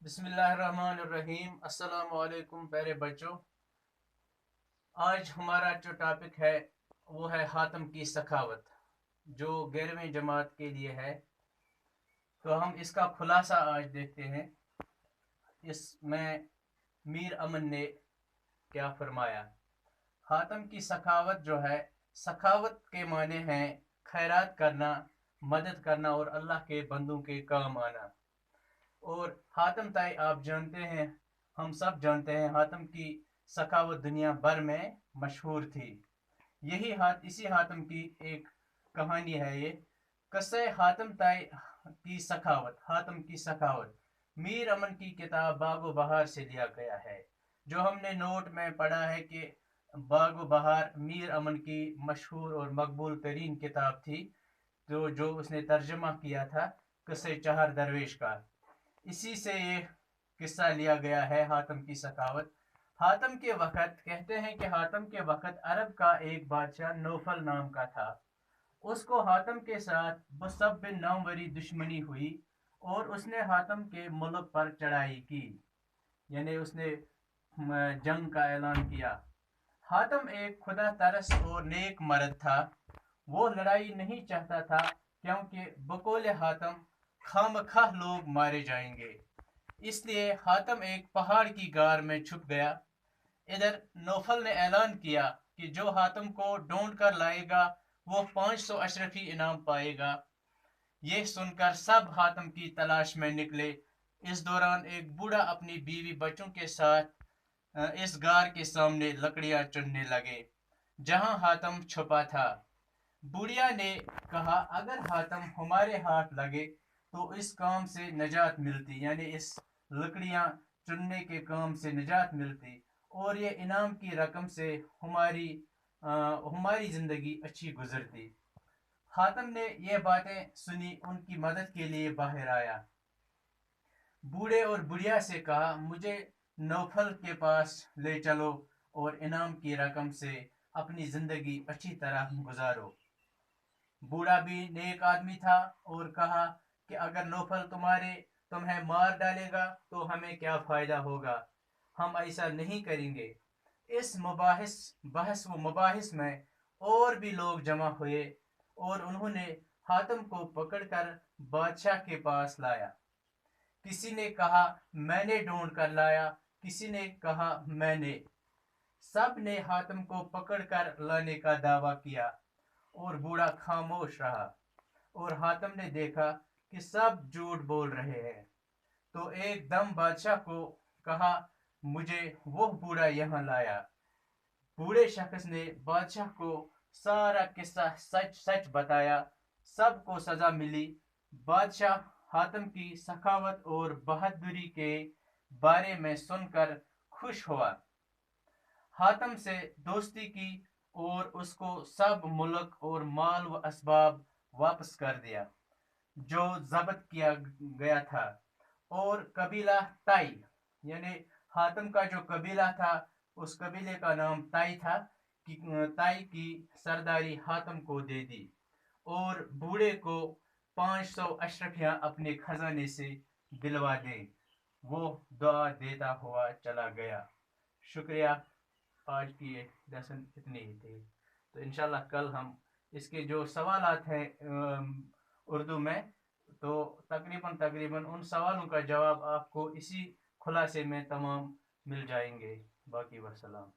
बिस्मिल्लाहिर्रहमानिर्रहीम। अस्सलाम वालेकुम प्यारे बच्चों। आज हमारा जो टॉपिक है वो है हातम की सखावत, जो 11वीं जमात के लिए है। तो हम इसका खुलासा आज देखते हैं। इसमें मीर अमन ने क्या फरमाया। हातम की सखावत जो है, सखावत के माने हैं खैरात करना, मदद करना और अल्लाह के बंदों के काम आना। और हातम ताई आप जानते हैं, हम सब जानते हैं, हातम की सखावत दुनिया भर में मशहूर थी। इसी हातम की एक कहानी है ये। कस्से हातम ताई की सखावत, हातम की सखावत मीर अमन की किताब बागो बहार से लिया गया है। जो हमने नोट में पढ़ा है कि बागो बहार मीर अमन की मशहूर और मकबूल तरीन किताब थी, जो उसने तर्जमा किया था कस्से चहर दरवेश का। इसी से ये किस्सा लिया गया है हातम की सखावत। हातम के वक़्त, कहते हैं कि हातम के वक़्त अरब का एक बादशाह नौफल नाम का था। उसको हातम के साथ मुसब बिन नामवरी दुश्मनी हुई और उसने हातम के मुल्क पर चढ़ाई की, यानी उसने जंग का ऐलान किया। हातम एक खुदा तरस और नेक मर्द था। वो लड़ाई नहीं चाहता था, क्योंकि बकौल हातम खामखा लोग मारे जाएंगे। इसलिए हातम एक पहाड़ की गार में छुप गया। इधर नौफल ने ऐलान किया कि जो हातम को ढूंढ कर लाएगा वो 500 अशरफी इनाम पाएगा। ये सुनकर सब हातम की तलाश में निकले। इस दौरान एक बूढ़ा अपनी बीवी बच्चों के साथ इस गार के सामने लकड़ियां चुनने लगे जहां हातम छुपा था। बुढ़िया ने कहा, अगर हातम हमारे हाथ लगे तो इस काम से निजात मिलती, यानी इस लकड़ियां चुनने के काम से निजात मिलती और ये इनाम की रकम से हमारी हमारी जिंदगी अच्छी गुजरती। हातम ने यह बातें सुनी, उनकी मदद के लिए बाहर आया। बूढ़े और बुढ़िया से कहा, मुझे नौफल के पास ले चलो और इनाम की रकम से अपनी जिंदगी अच्छी तरह गुजारो। बूढ़ा भी नेक आदमी था और कहा कि अगर नौफल तुम्हें मार डालेगा तो हमें क्या फायदा होगा, हम ऐसा नहीं करेंगे। इस बहस व मुबाहिस में और भी लोग जमा हुए और उन्होंने हातम को पकड़कर बादशाह के पास लाया। किसी ने कहा मैंने ढूंढ कर लाया, किसी ने कहा मैंने। सब ने हातम को पकड़कर लाने का दावा किया और बूढ़ा खामोश रहा। और हातम ने देखा कि सब झूठ बोल रहे हैं, तो एकदम बादशाह को कहा, मुझे वो बूढ़ा यहाँ लाया। बूढ़े शख्स ने बादशाह को सारा किस्सा सच सच बताया। सबको सजा मिली। बादशाह हातम की सखावत और बहादुरी के बारे में सुनकर खुश हुआ, हातम से दोस्ती की और उसको सब मुल्क और माल व असबाब वापस कर दिया जो जब्त किया गया था। और कबीला ताई, यानी हातम का जो कबीला था, उस कबीले का नाम ताई था, कि ताई की सरदारी हातम को दे दी और बूढ़े को 500 अशरफियां अपने खजाने से दिलवा दे। वो दुआ देता हुआ चला गया। शुक्रिया। आज की ये लेसन इतनी ही थी। तो इंशाल्लाह कल हम इसके जो सवालात हैं उर्दू में, तो तकरीबन तकरीबन उन सवालों का जवाब आपको इसी खुलासे में तमाम मिल जाएंगे। बाकी वसलाम।